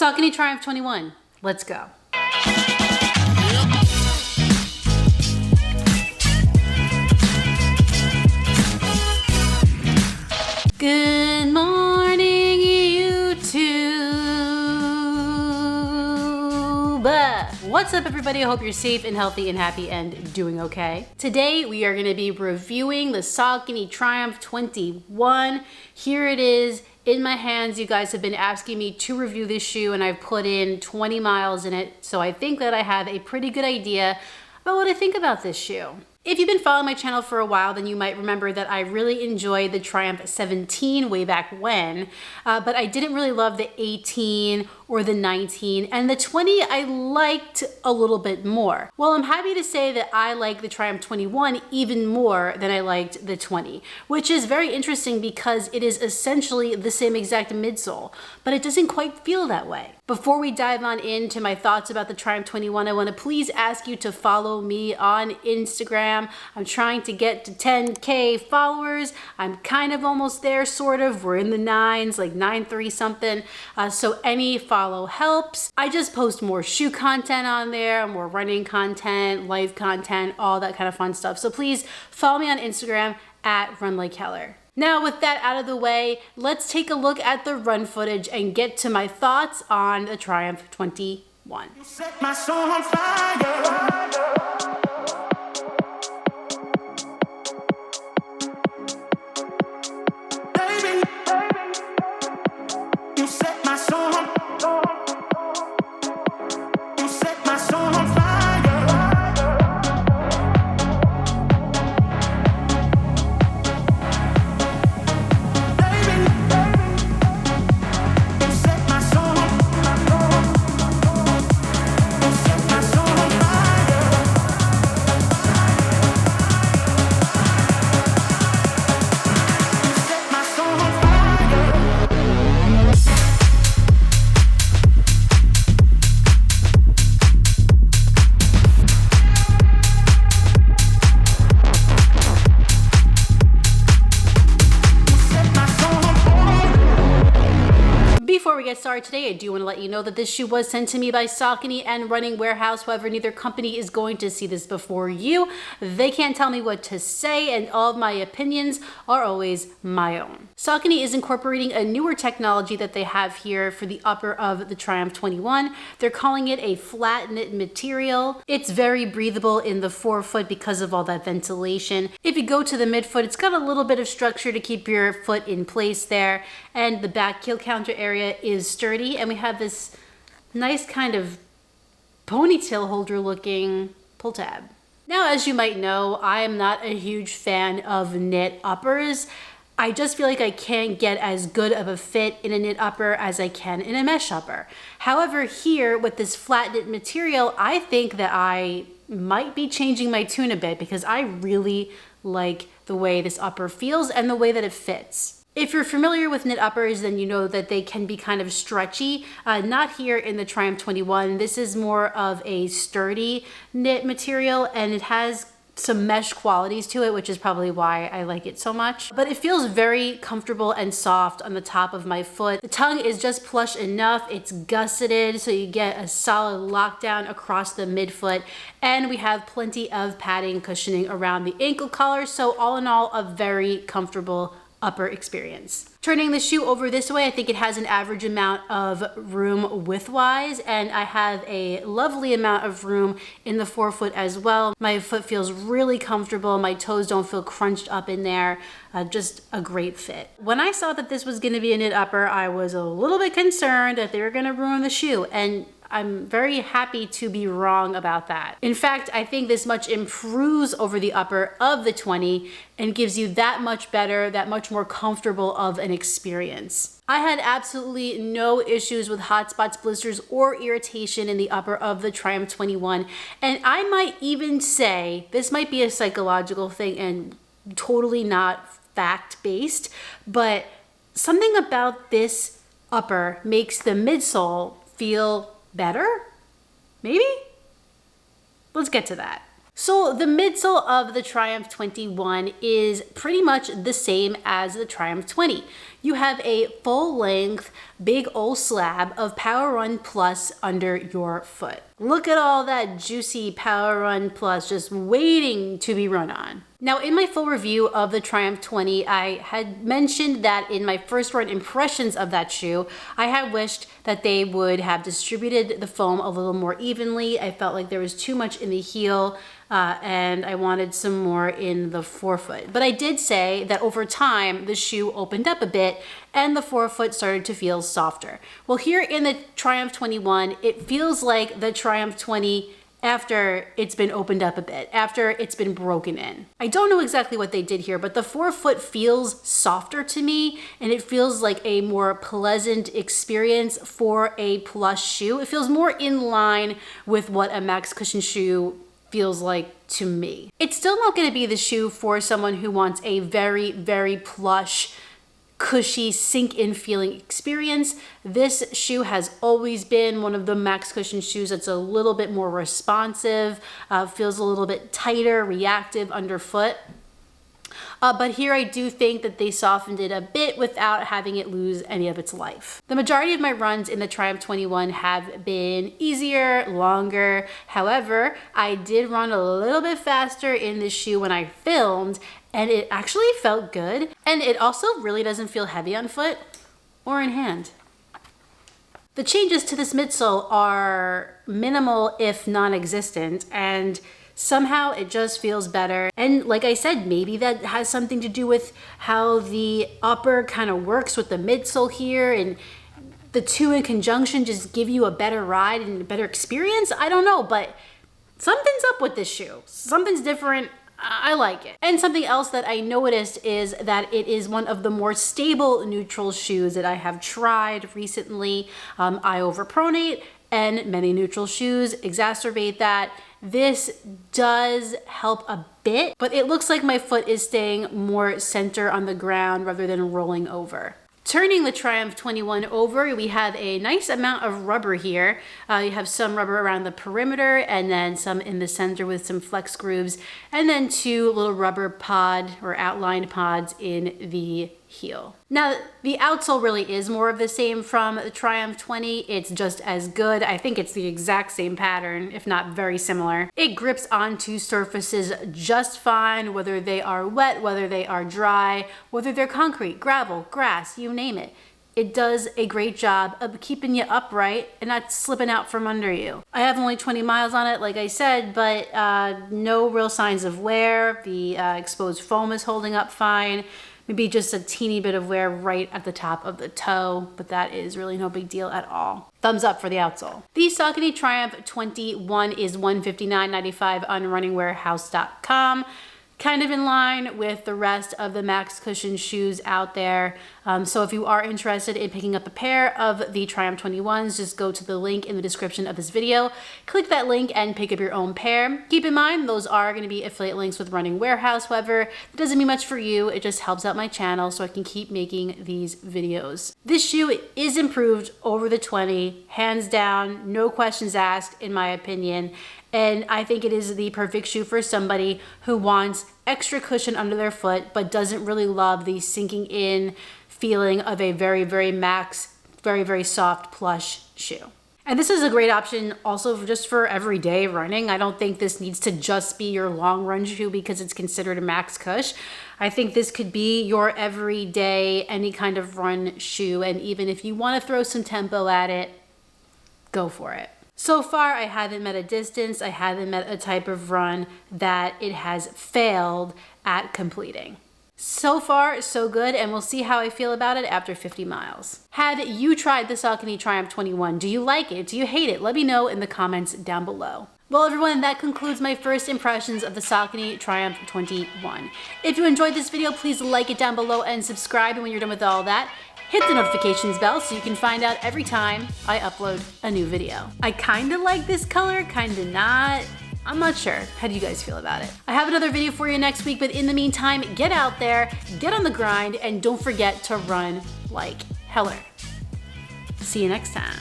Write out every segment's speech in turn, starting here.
Saucony Triumph 21. Let's go. Good morning, YouTube. What's up, everybody? I hope you're safe and healthy and happy and doing okay. Today, we are going to be reviewing the Saucony Triumph 21. Here it is in my hands. You guys have been asking me to review this shoe, and I've put in 20 miles in it, so I think that I have a pretty good idea about what I think about this shoe. If you've been following my channel for a while, then you might remember that I really enjoyed the Triumph 17 way back when, but I didn't really love the 18 or the 19, and the 20 I liked a little bit more. Well, I'm happy to say that I like the Triumph 21 even more than I liked the 20, which is very interesting because it is essentially the same exact midsole, but it doesn't quite feel that way. Before we dive on into my thoughts about the Triumph 21, I want to please ask you to follow me on Instagram. I'm trying to get to 10K followers. I'm kind of almost there, sort of. We're in the 9s, like 9.3 something. So any follow helps. I just post more shoe content on there, more running content, life content, all that kind of fun stuff. So please follow me on Instagram at @RunLikeKeller. Now, with that out of the way, let's take a look at the run footage and get to my thoughts on the Triumph 21. You set my soul on fire. Baby, you set my soul on fire. You set my soul on fire. Before we get started today, I do want to let you know that this shoe was sent to me by Saucony and Running Warehouse. However, neither company is going to see this before you. They can't tell me what to say, and all of my opinions are always my own. Saucony is incorporating a newer technology that they have here for the upper of the Triumph 21. They're calling it a flat knit material. It's very breathable in the forefoot because of all that ventilation. If you go to the midfoot, it's got a little bit of structure to keep your foot in place there, and the back heel counter area is sturdy, and we have this nice kind of ponytail holder looking pull tab. Now, as you might know, I am not a huge fan of knit uppers. I just feel like I can't get as good of a fit in a knit upper as I can in a mesh upper. However, here with this flat knit material, I think that I might be changing my tune a bit because I really like the way this upper feels and the way that it fits. If you're familiar with knit uppers, then you know that they can be kind of stretchy. Not here in the Triumph 21. This is more of a sturdy knit material, and it has some mesh qualities to it, which is probably why I like it so much. But it feels very comfortable and soft on the top of my foot. The tongue is just plush enough. It's gusseted, so you get a solid lockdown across the midfoot. And we have plenty of padding cushioning around the ankle collar. So all in all, a very comfortable upper experience. Turning the shoe over this way, I think it has an average amount of room width-wise, and I have a lovely amount of room in the forefoot as well. My foot feels really comfortable. My toes don't feel crunched up in there. Just a great fit. When I saw that this was going to be a knit upper, I was a little bit concerned that they were going to ruin the shoe, and I'm very happy to be wrong about that. In fact, I think this much improves over the upper of the 20 and gives you that much better, that much more comfortable of an experience. I had absolutely no issues with hot spots, blisters, or irritation in the upper of the Triumph 21. And I might even say, this might be a psychological thing and totally not fact-based, but something about this upper makes the midsole feel better? Maybe? Let's get to that. So the midsole of the Triumph 21 is pretty much the same as the Triumph 20. you have a full length, big old slab of Power Run Plus under your foot. Look at all that juicy Power Run Plus just waiting to be run on. Now, in my full review of the Triumph 20, I had mentioned that in my first run impressions of that shoe, I had wished that they would have distributed the foam a little more evenly. I felt like there was too much in the heel, and I wanted some more in the forefoot. But I did say that over time, the shoe opened up a bit and the forefoot started to feel softer. Well, here in the Triumph 21, it feels like the Triumph 20 after it's been opened up a bit, after it's been broken in. I don't know exactly what they did here, but the forefoot feels softer to me, and it feels like a more pleasant experience for a plush shoe. It feels more in line with what a max cushion shoe feels like to me. It's still not going to be the shoe for someone who wants a very, very plush, cushy, sink-in feeling experience. This shoe has always been one of the max cushion shoes that's a little bit more responsive, feels a little bit tighter, reactive underfoot. But here I do think that they softened it a bit without having it lose any of its life. The majority of my runs in the Triumph 21 have been easier, longer. However, I did run a little bit faster in this shoe when I filmed, and it actually felt good. And it also really doesn't feel heavy on foot or in hand. The changes to this midsole are minimal if non-existent, and somehow it just feels better. And like I said, maybe that has something to do with how the upper kind of works with the midsole here, and the two in conjunction just give you a better ride and a better experience. I don't know, but something's up with this shoe. Something's different. I like it. And something else that I noticed is that it is one of the more stable neutral shoes that I have tried recently. I overpronate, and many neutral shoes exacerbate that. This does help a bit, but it looks like my foot is staying more center on the ground rather than rolling over. Turning the Triumph 21 over, we have a nice amount of rubber here. You have some rubber around the perimeter and then some in the center with some flex grooves, and then two little rubber pod or outlined pods in the heel. Now, the outsole really is more of the same from the Triumph 20. It's just as good. I think it's the exact same pattern, if not very similar. It grips onto surfaces just fine, whether they are wet, whether they are dry, whether they're concrete, gravel, grass, you name it. It does a great job of keeping you upright and not slipping out from under you. I have only 20 miles on it, like I said, but no real signs of wear. The exposed foam is holding up fine. Maybe just a teeny bit of wear right at the top of the toe, but that is really no big deal at all. Thumbs up for the outsole. The Saucony Triumph 21 is $159.95 on runningwarehouse.com. Kind of in line with the rest of the max cushion shoes out there. So if you are interested in picking up a pair of the Triumph 21s, just go to the link in the description of this video, click that link and pick up your own pair. Keep in mind, those are going to be affiliate links with Running Warehouse. However, it doesn't mean much for you. It just helps out my channel so I can keep making these videos. This shoe is improved over the 20, hands down, no questions asked in my opinion. And I think it is the perfect shoe for somebody who wants extra cushion under their foot, but doesn't really love the sinking in feeling of a very, very max, very, very soft plush shoe. And this is a great option also just for everyday running. I don't think this needs to just be your long run shoe because it's considered a max cush. I think this could be your everyday, any kind of run shoe. And even if you want to throw some tempo at it, go for it. So far, I haven't met a distance, I haven't met a type of run that it has failed at completing. So far, so good, and we'll see how I feel about it after 50 miles. Have you tried the Saucony Triumph 21? Do you like it? Do you hate it? Let me know in the comments down below. Well, everyone, that concludes my first impressions of the Saucony Triumph 21. If you enjoyed this video, please like it down below and subscribe, and when you're done with all that, hit the notifications bell so you can find out every time I upload a new video. I kinda like this color, kinda not. I'm not sure. How do you guys feel about it? I have another video for you next week, but in the meantime, get out there, get on the grind, and don't forget to run like heller. See you next time.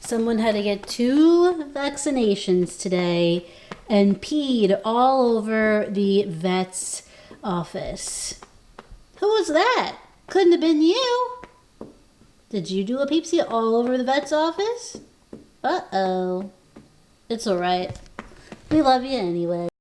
Someone had to get 2 vaccinations today, and peed all over the vet's office. Who was that? Couldn't have been you. Did you do a peepsy all over the vet's office? Uh-oh. It's alright. We love you anyway.